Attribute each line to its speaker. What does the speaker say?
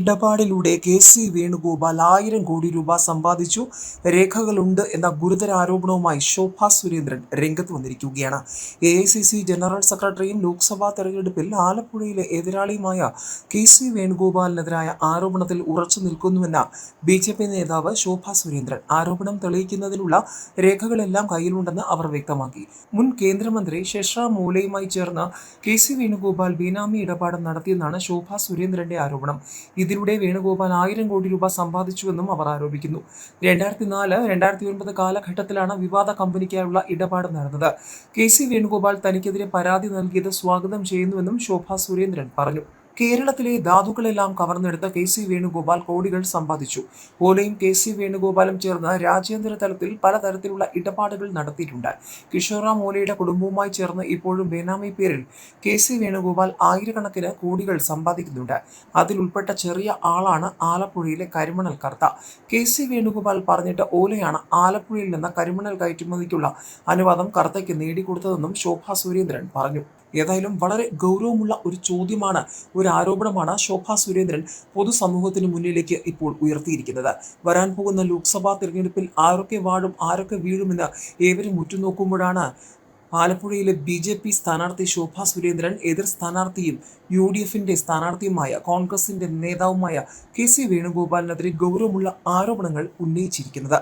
Speaker 1: ഇടപാടിലൂടെ K C. Venugopal 1000 കോടി രൂപ സമ്പാദിച്ചു, രേഖകളുണ്ട് എന്ന ഗുരുതര ആരോപണവുമായി ശോഭാ സുരേന്ദ്രൻ രംഗത്ത് വന്നിരിക്കുകയാണ്. എ.ഐ.സി.സി ജനറൽ സെക്രട്ടറിയും ലോക്സഭാ തെരഞ്ഞെടുപ്പിൽ ആലപ്പുഴയിലെ എതിരാളിയുമായ കെ.സി. വേണുഗോപാലിനെതിരായ ആരോപണത്തിൽ ഉറച്ചു നിൽക്കുന്നുവെന്ന ബി.ജെ.പി നേതാവ് ശോഭാ സുരേന്ദ്രൻ. ആരോപണം തെളിയിക്കുന്നതിനുള്ള രേഖകളെല്ലാം കയ്യിലുണ്ടെന്ന് അവർ വ്യക്തമാക്കി. മുൻ കേന്ദ്രമന്ത്രി ശെഷ്രാ മൂലയുമായി ചേർന്ന് കെ.സി. വേണുഗോപാൽ ബിനാമി ഇടപാട് നടത്തിയെന്നാണ് ശോഭാ സുരേന്ദ്രന്റെ ആരോപണം. ഇതിലൂടെ വേണുഗോപാൽ 1000 കോടി രൂപ സമ്പാദിച്ചുവെന്നും അവർ ആരോപിക്കുന്നു. 2004-2009 കാലഘട്ടത്തിലാണ് വിവാദ കമ്പനിക്കായുള്ള ഇടപാട് നടന്നത്. കെ.സി. വേണുഗോപാൽ തനിക്കെതിരെ പരാതി നൽകിയത് സ്വാഗതം ചെയ്യുന്നുവെന്നും ശോഭാ സുരേന്ദ്രൻ പറഞ്ഞു. കേരളത്തിലെ ധാതുക്കളെല്ലാം കവർന്നെടുത്ത കെ.സി. വേണുഗോപാൽ കോടികൾ സമ്പാദിച്ചു. ഓലയും കെ.സി. വേണുഗോപാലും ചേർന്ന് രാജ്യാന്തര തലത്തിൽ പലതരത്തിലുള്ള ഇടപാടുകൾ നടത്തിയിട്ടുണ്ട്. കിഷോറാം ഓലയുടെ കുടുംബവുമായി ചേർന്ന് ഇപ്പോഴും ബേനാമി പേരിൽ കെ.സി. വേണുഗോപാൽ ആയിരക്കണക്കിന് കോടികൾ സമ്പാദിക്കുന്നുണ്ട്. അതിലുൾപ്പെട്ട ചെറിയ ആളാണ് ആലപ്പുഴയിലെ കരിമണൽ കർത്ത. കെ.സി. വേണുഗോപാൽ പറഞ്ഞിട്ട് ഓലയാണ് ആലപ്പുഴയിൽ നിന്ന് കരിമണൽ കയറ്റുമതിക്കുള്ള അനുവാദം കർത്തയ്ക്ക് നേടിക്കൊടുത്തതെന്നും ശോഭാ സുരേന്ദ്രൻ പറഞ്ഞു. ഏതായാലും വളരെ ഗൗരവമുള്ള ഒരു ചോദ്യമാണ്, ഒരു ആരോപണമാണ് ശോഭാ സുരേന്ദ്രൻ പൊതുസമൂഹത്തിന് മുന്നിലേക്ക് ഇപ്പോൾ ഉയർത്തിയിരിക്കുന്നത്. വരാൻ പോകുന്ന ലോക്സഭാ തിരഞ്ഞെടുപ്പിൽ ആരൊക്കെ വാഴും ആരൊക്കെ വീഴുമെന്ന് ഏവരും ഉറ്റുനോക്കുമ്പോഴാണ് ആലപ്പുഴയിലെ ബി.ജെ.പി സ്ഥാനാർത്ഥി ശോഭാ സുരേന്ദ്രൻ എതിർ സ്ഥാനാർത്ഥിയും യു.ഡി.എഫിന്റെ സ്ഥാനാർത്ഥിയുമായ കോൺഗ്രസിന്റെ നേതാവുമായ കെ.സി. വേണുഗോപാലിനെതിരെ ഗൗരവമുള്ള ആരോപണങ്ങൾ ഉന്നയിച്ചിരിക്കുന്നത്.